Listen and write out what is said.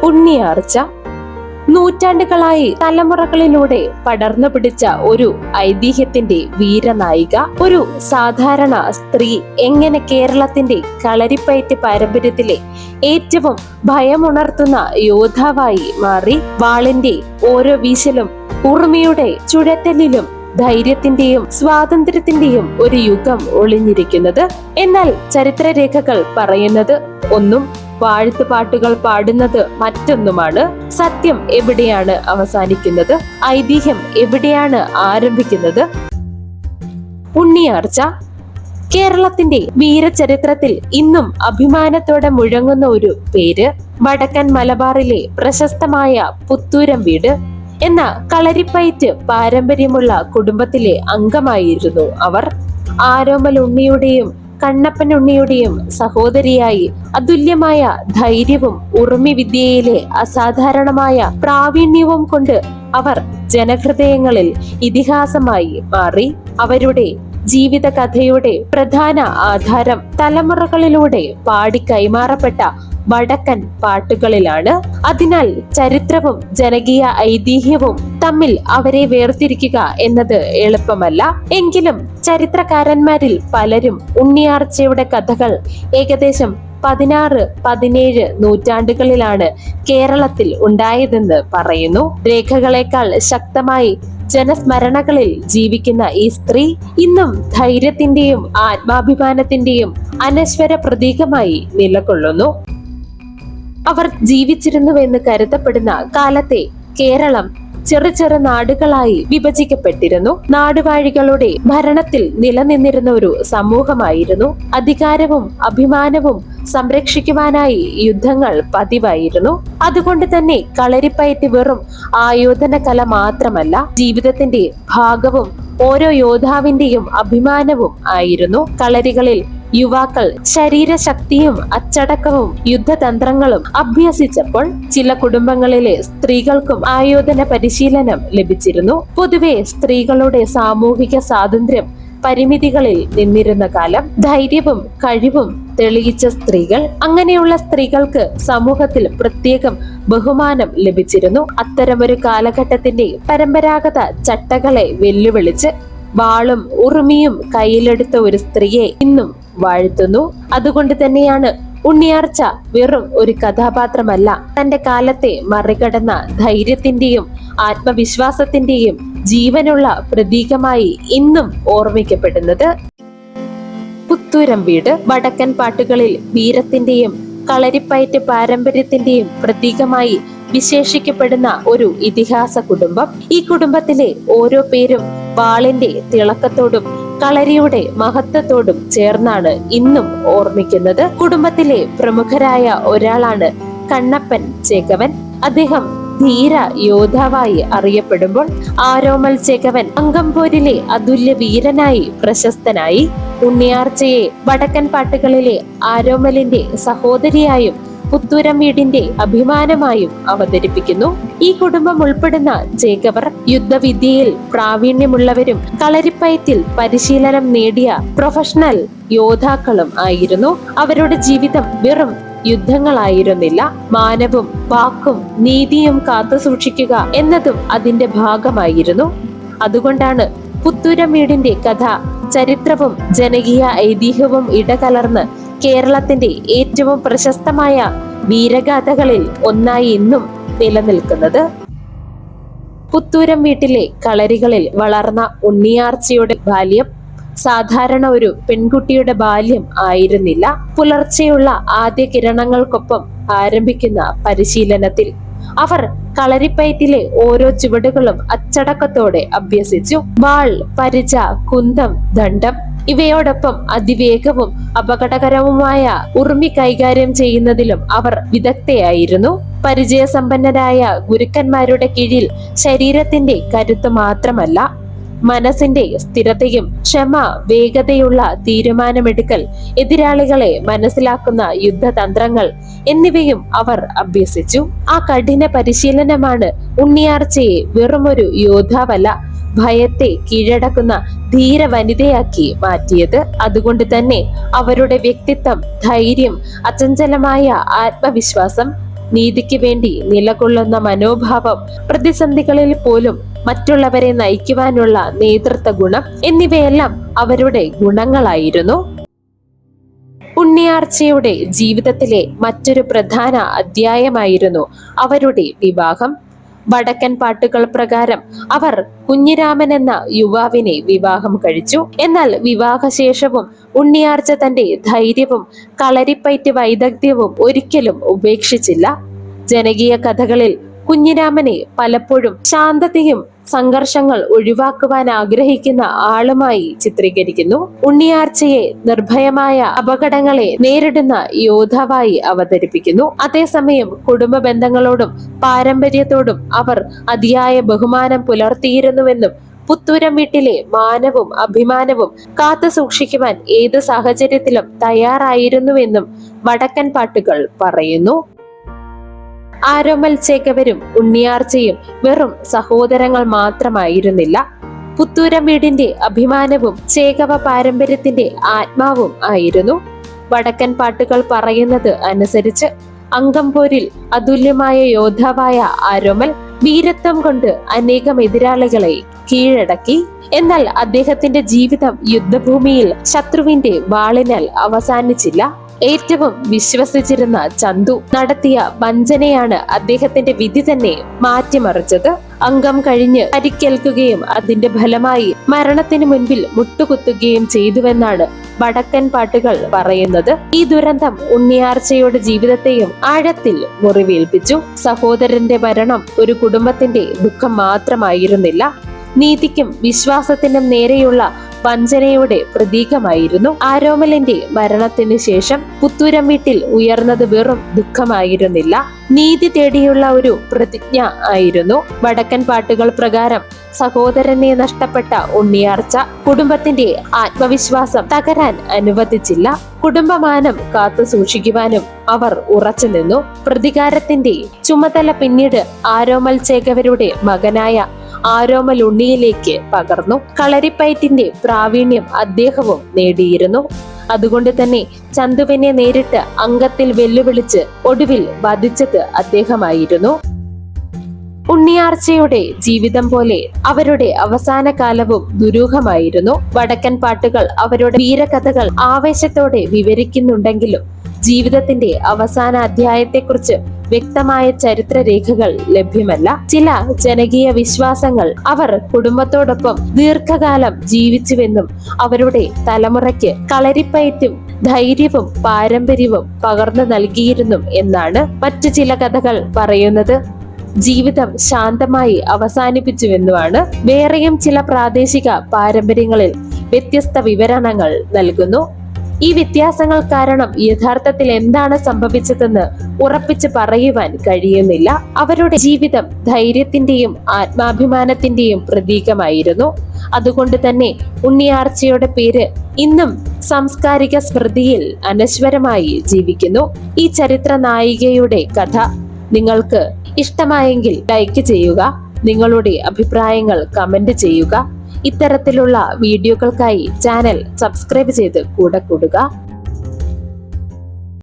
ഉണ്ണിയാർച്ച നൂറ്റാണ്ടുകളായി തലമുറകളിലൂടെ പടർന്നു പിടിച്ച ഒരു ഐതിഹ്യത്തിന്റെ വീരനായിക, ഒരു സാധാരണ സ്ത്രീ എങ്ങനെ കേരളത്തിന്റെ കളരിപ്പയറ്റ് പാരമ്പര്യത്തിലെ ഏറ്റവും ഭയമുണർത്തുന്ന യോദ്ധാവായി മാറി. വാളിന്റെ ഓരോ വീശലും ഉറുമിയുടെ ചുഴറ്റലിലും ധൈര്യത്തിന്റെയും സ്വാതന്ത്ര്യത്തിന്റെയും ഒരു യുഗം ഒളിഞ്ഞിരിക്കുന്നത്. എന്നാൽ ചരിത്രരേഖകൾ പറയുന്നത് ഒന്നും, വാഴ്ത്തുപാട്ടുകൾ പാടുന്നത് മറ്റൊന്നുമാണ്. സത്യം എവിടെയാണ് അവസാനിക്കുന്നത്? ഐതിഹ്യം എവിടെയാണ് ആരംഭിക്കുന്നത്? ഉണ്ണിയാർച്ച കേരളത്തിന്റെ വീരചരിത്രത്തിൽ ഇന്നും അഭിമാനത്തോടെ മുഴങ്ങുന്ന ഒരു പേര്. വടക്കൻ മലബാറിലെ പ്രശസ്തമായ പുത്തൂരം വീട് എന്ന കളരിപ്പയറ്റ് പാരമ്പര്യമുള്ള കുടുംബത്തിലെ അംഗമായിരുന്നു അവർ. ആരോമൽ ഉണ്ണിയുടെയും കണ്ണപ്പൻ ഉണ്ണിയുടെയും സഹോദരിയായി അതുല്യമായ ധൈര്യവും ഉറുമി വിദ്യയിലെ അസാധാരണമായ പ്രാവീണ്യവും കൊണ്ട് അവർ ജനഹൃദയങ്ങളിൽ ഇതിഹാസമായി മാറി. അവരുടെ ജീവിത കഥയുടെ പ്രധാന ആധാരം തലമുറകളിലൂടെ പാടി കൈമാറപ്പെട്ട വടക്കൻ പാട്ടുകളിലാണ്. അതിനാൽ ചരിത്രവും ജനകീയ ഐതിഹ്യവും തമ്മിൽ അവരെ വേർതിരിക്കുക എന്നത് എളുപ്പമല്ല. എങ്കിലും ചരിത്രകാരന്മാരിൽ പലരും ഉണ്ണിയാർച്ചയുടെ കഥകൾ ഏകദേശം 16-17 നൂറ്റാണ്ടുകളിലാണ് കേരളത്തിൽ ഉണ്ടായതെന്ന് പറയുന്നു. രേഖകളെക്കാൾ ശക്തമായി ജനസ്മരണകളിൽ ജീവിക്കുന്ന ഈ സ്ത്രീ ഇന്നും ധൈര്യത്തിന്റെയും ആത്മാഭിമാനത്തിന്റെയും അനശ്വര പ്രതീകമായി നിലകൊള്ളുന്നു. അവർ ജീവിച്ചിരുന്നുവെന്ന് കരുതപ്പെടുന്ന കാലത്തെ കേരളം ചെറു നാടുകളായി വിഭജിക്കപ്പെട്ടിരുന്നു. നാടുവാഴികളുടെ ഭരണത്തിൽ നിലനിന്നിരുന്ന ഒരു സമൂഹമായിരുന്നു. അധികാരവും അഭിമാനവും സംരക്ഷിക്കുവാനായി യുദ്ധങ്ങൾ പതിവായിരുന്നു. അതുകൊണ്ട് തന്നെ കളരിപ്പയറ്റ് വെറും ആയോധന കല മാത്രമല്ല, ജീവിതത്തിന്റെ ഭാഗവും ഓരോ യോദ്ധാവിന്റെയും അഭിമാനവും ആയിരുന്നു. കളരികളിൽ യുവാക്കൾ ശരീരശക്തിയും അച്ചടക്കവും യുദ്ധതന്ത്രങ്ങളും അഭ്യസിച്ചപ്പോൾ ചില കുടുംബങ്ങളിലെ സ്ത്രീകൾക്കും ആയോധന പരിശീലനം ലഭിച്ചിരുന്നു. പൊതുവെ സ്ത്രീകളുടെ സാമൂഹിക സ്വാതന്ത്ര്യം പരിമിതികളിൽ നിന്നിരുന്ന കാലം. ധൈര്യവും കഴിവും തെളിയിച്ച സ്ത്രീകൾ, അങ്ങനെയുള്ള സ്ത്രീകൾക്ക് സമൂഹത്തിൽ പ്രത്യേകം ബഹുമാനം ലഭിച്ചിരുന്നു. അത്തരമൊരു കാലഘട്ടത്തിന്റെ പരമ്പരാഗത ചട്ടകളെ വെല്ലുവിളിച്ച് വാളും ഉറുമിയും കയ്യിലെടുത്ത ഒരു സ്ത്രീയെ ഇന്നും വാഴ്ത്തുന്നു. അതുകൊണ്ട് തന്നെയാണ് ഉണ്ണിയാർച്ച വെറും ഒരു കഥാപാത്രമല്ല, തന്റെ കാലത്തെ മറികടന്ന ധൈര്യത്തിന്റെയും ആത്മവിശ്വാസത്തിന്റെയും ജീവനുള്ള പ്രതീകമായി ഇന്നും ഓർമ്മിക്കപ്പെടുന്നത്. പുത്തൂരം വീട് വടക്കൻ പാട്ടുകളിൽ വീരത്തിന്റെയും കളരിപ്പയറ്റ് പാരമ്പര്യത്തിന്റെയും പ്രതീകമായി വിശേഷിക്കപ്പെടുന്ന ഒരു ഇതിഹാസ കുടുംബം. ഈ കുടുംബത്തിലെ ഓരോ പേരും വാളിന്റെ തിളക്കത്തോടും കളരിയുടെ മഹത്വത്തോടും ചേർന്നാണ് ഇന്നും ഓർമ്മിക്കുന്നത്. കുടുംബത്തിലെ പ്രമുഖരായ ഒരാളാണ് കണ്ണപ്പൻ ചേകവൻ. അദ്ദേഹം ധീര യോദ്ധാവായി അറിയപ്പെടുമ്പോൾ ആരോമൽ ചേകവൻ അങ്കംപോരിലെ അതുല്യ വീരനായി പ്രശസ്തനായി. ഉണ്ണിയാർച്ചയെ വടക്കൻ പാട്ടുകളിലെ ആരോമലിന്റെ സഹോദരിയായും പുത്തൂരം വീടിന്റെ അഭിമാനമായും അവതരിപ്പിക്കുന്നു. ഈ കുടുംബം ഉൾപ്പെടുന്ന ചേകവർ യുദ്ധവിദ്യയിൽ പ്രാവീണ്യമുള്ളവരും കളരിപ്പയറ്റിൽ പരിശീലനം നേടിയ പ്രൊഫഷണൽ യോദ്ധാക്കളും ആയിരുന്നു. അവരുടെ ജീവിതം വെറും യുദ്ധങ്ങളായിരുന്നില്ല. മാനവും വാക്കും നീതിയും കാത്തു സൂക്ഷിക്കുക എന്നതും അതിന്റെ ഭാഗമായിരുന്നു. അതുകൊണ്ടാണ് പുത്തൂരം വീടിന്റെ കഥ ചരിത്രവും ജനകീയ ഐതിഹ്യവും ഇടകലർന്ന് കേരളത്തിന്റെ ഏറ്റവും പ്രശസ്തമായ വീരഗാഥകളിൽ ഒന്നായി ഇന്നും നിലനിൽക്കുന്നത്. പുത്തൂരം വീട്ടിലെ കളരികളിൽ വളർന്ന ഉണ്ണിയാർച്ചയുടെ ബാല്യം സാധാരണ ഒരു പെൺകുട്ടിയുടെ ബാല്യം ആയിരുന്നില്ല. പുലർച്ചെയുള്ള ആദ്യ കിരണങ്ങൾക്കൊപ്പം ആരംഭിക്കുന്ന പരിശീലനത്തിൽ അവർ കളരിപ്പയറ്റിലെ ഓരോ ചുവടുകളും അച്ചടക്കത്തോടെ അഭ്യസിച്ചു. വാൾ, പരിച, കുന്തം, ദണ്ഡം ഇവയോടൊപ്പം അതിവേഗവും അപകടകരവുമായ ഉറുമി കൈകാര്യം ചെയ്യുന്നതിലും അവർ വിദഗ്ധയായിരുന്നു. പരിചയസമ്പന്നരായ ഗുരുക്കന്മാരുടെ കീഴിൽ ശരീരത്തിന്റെ കരുത്ത് മാത്രമല്ല, മനസ്സിന്റെ സ്ഥിരതയും ക്ഷമ, വേഗതയുള്ള തീരുമാനമെടുക്കൽ, എതിരാളികളെ മനസ്സിലാക്കുന്ന യുദ്ധതന്ത്രങ്ങൾ എന്നിവയും അവർ അഭ്യസിച്ചു. ആ കഠിന പരിശീലനമാണ് ഉണ്ണിയാർച്ചയെ വെറുമൊരു യോദ്ധാവല്ല, ഭയത്തെ കീഴടക്കുന്ന ധീര വനിതയാക്കി മാറ്റിയത്. അതുകൊണ്ട് തന്നെ അവരുടെ വ്യക്തിത്വം, ധൈര്യം, അചഞ്ചലമായ ആത്മവിശ്വാസം, നീതിക്ക് വേണ്ടി നിലകൊള്ളുന്ന മനോഭാവം, പ്രതിസന്ധികളിൽ പോലും മറ്റുള്ളവരെ നയിക്കുവാനുള്ള നേതൃത്വ ഗുണം എന്നിവയെല്ലാം അവരുടെ ഗുണങ്ങളായിരുന്നു. ഉണ്ണിയാർച്ചയുടെ ജീവിതത്തിലെ മറ്റൊരു പ്രധാന അധ്യായമായിരുന്നു അവരുടെ വിവാഹം. വടക്കൻ പാട്ടുകൾ പ്രകാരം അവർ കുഞ്ഞിരാമൻ എന്ന യുവാവിനെ വിവാഹം കഴിച്ചു. എന്നാൽ വിവാഹശേഷവും ഉണ്ണിയാർച്ച തന്റെ ധൈര്യവും കളരിപ്പയറ്റ് വൈദഗ്ധ്യവും ഒരിക്കലും ഉപേക്ഷിച്ചില്ല. ജനകീയ കഥകളിൽ കുഞ്ഞിരാമനെ പലപ്പോഴും ശാന്തതയും സംഘർഷങ്ങൾ ഒഴിവാക്കുവാൻ ആഗ്രഹിക്കുന്ന ആളുമായി ചിത്രീകരിക്കുന്നു. ഉണ്ണിയാർച്ചയെ നിർഭയമായ അപകടങ്ങളെ നേരിടുന്ന യോദ്ധാവായി അവതരിപ്പിക്കുന്നു. അതേസമയം കുടുംബ ബന്ധങ്ങളോടും പാരമ്പര്യത്തോടും അവർ അതിയായ ബഹുമാനം പുലർത്തിയിരുന്നുവെന്നും പുത്തൂരം വീട്ടിലെ മാനവും അഭിമാനവും കാത്തു സൂക്ഷിക്കുവാൻ ഏത് സാഹചര്യത്തിലും തയ്യാറായിരുന്നുവെന്നും വടക്കൻ പാട്ടുകൾ പറയുന്നു. ആരോമൽ ചേകവരും ഉണ്ണിയാർച്ചയും വെറും സഹോദരങ്ങൾ മാത്രമായിരുന്നില്ല. പുത്തൂരം വീടിന്റെ അഭിമാനവും ചേകവ പാരമ്പര്യത്തിന്റെ ആത്മാവും ആയിരുന്നു. വടക്കൻ പാട്ടുകൾ പറയുന്നത് അനുസരിച്ച് അങ്കംപോരിൽ അതുല്യമായ യോദ്ധാവായ ആരോമൽ വീരത്വം കൊണ്ട് അനേകം എതിരാളികളെ കീഴടക്കി. എന്നാൽ അദ്ദേഹത്തിന്റെ ജീവിതം യുദ്ധഭൂമിയിൽ ശത്രുവിന്റെ വാളിനാൽ അവസാനിച്ചില്ല. ഏറ്റവും വിശ്വസിച്ചിരുന്ന ചന്തു നടത്തിയ വഞ്ചനയാണ് അദ്ദേഹത്തിന്റെ വിധി തന്നെ മാറ്റിമറിച്ചത്. അംഗം കഴിഞ്ഞ് പരിക്കേൽക്കുകയും അതിന്റെ ഫലമായി മരണത്തിന് മുൻപിൽ മുട്ടുകുത്തുകയും ചെയ്തുവെന്നാണ് വടക്കൻ പാട്ടുകൾ പറയുന്നത്. ഈ ദുരന്തം ഉണ്ണിയാർച്ചയുടെ ജീവിതത്തെയും ആഴത്തിൽ മുറിവേൽപ്പിച്ചു. സഹോദരന്റെ മരണം ഒരു കുടുംബത്തിന്റെ ദുഃഖം മാത്രമായിരുന്നില്ല, നീതിക്കും വിശ്വാസത്തിനും നേരെയുള്ള വഞ്ചനയുടെ പ്രതീകമായിരുന്നു. ആരോമലിന്റെ മരണത്തിന് ശേഷം പുത്തൂരം വീട്ടിൽ ഉയർന്നത് വെറും ദുഃഖമായിരുന്നില്ല, നീതി തേടിയുള്ള ഒരു പ്രതിജ്ഞ ആയിരുന്നു. വടക്കൻ പാട്ടുകൾ പ്രകാരം സഹോദരനെ നഷ്ടപ്പെട്ട ഉണ്ണിയാർച്ച കുടുംബത്തിന്റെ ആത്മവിശ്വാസം തകരാൻ അനുവദിച്ചില്ല. കുടുംബമാനം കാത്തു സൂക്ഷിക്കുവാനും അവർ ഉറച്ചു നിന്നു. പ്രതികാരത്തിന്റെ ചുമതല പിന്നീട് ആരോമൽ ചേകവരുടെ മകനായ ആരോമൽ ഉണ്ണിയിലേക്ക് പകർന്നു. കളരിപ്പയറ്റിന്റെ പ്രാവീണ്യം അദ്ദേഹവും നേടിയിരുന്നു. അതുകൊണ്ട് തന്നെ ചന്തുവിനെ നേരിട്ട് അംഗത്തിൽ വെല്ലുവിളിച്ച് ഒടുവിൽ വധിച്ചത് അദ്ദേഹമായിരുന്നു. ഉണ്ണിയാർച്ചയുടെ ജീവിതം പോലെ അവരുടെ അവസാന കാലവും ദുരൂഹമായിരുന്നു. വടക്കൻ പാട്ടുകൾ അവരുടെ വീരകഥകൾ ആവേശത്തോടെ വിവരിക്കുന്നുണ്ടെങ്കിലും ജീവിതത്തിന്റെ അവസാന അധ്യായത്തെക്കുറിച്ച് വ്യക്തമായ ചരിത്രരേഖകൾ ലഭ്യമല്ല. ചില ജനകീയ വിശ്വാസങ്ങൾ അവർ കുടുംബത്തോടൊപ്പം ദീർഘകാലം ജീവിച്ചുവെന്നും അവരുടെ തലമുറയ്ക്ക് കളരിപ്പയറ്റും ധൈര്യവും പാരമ്പര്യവും പകർന്നു നൽകിയിരുന്നു എന്നാണ്. മറ്റു ചില കഥകൾ പറയുന്നത് ജീവിതം ശാന്തമായി അവസാനിപ്പിച്ചുവെന്നുമാണ്. വേറെയും ചില പ്രാദേശിക പാരമ്പര്യങ്ങളിൽ വ്യത്യസ്ത വിവരണങ്ങൾ നൽകുന്നു. ഈ വ്യത്യാസങ്ങൾ കാരണം യഥാർത്ഥത്തിൽ എന്താണ് സംഭവിച്ചതെന്ന് ഉറപ്പിച്ച് പറയുവാൻ കഴിയുന്നില്ല. അവരുടെ ജീവിതം ധൈര്യത്തിന്റെയും ആത്മാഭിമാനത്തിന്റെയും പ്രതീകമായിരുന്നു. അതുകൊണ്ട് തന്നെ ഉണ്ണിയാർച്ചയുടെ പേര് ഇന്നും സാംസ്കാരിക സ്മൃതിയിൽ അനശ്വരമായി ജീവിക്കുന്നു. ഈ ചരിത്ര നായികയുടെ കഥ നിങ്ങൾക്ക് ഇഷ്ടമായെങ്കിൽ ലൈക്ക് ചെയ്യുക, നിങ്ങളുടെ അഭിപ്രായങ്ങൾ കമന്റ് ചെയ്യുക. ഇത്തരത്തിലുള്ള വീഡിയോകൾക്കായി ചാനൽ സബ്സ്ക്രൈബ് ചെയ്ത് കൂടെ കൂടുക.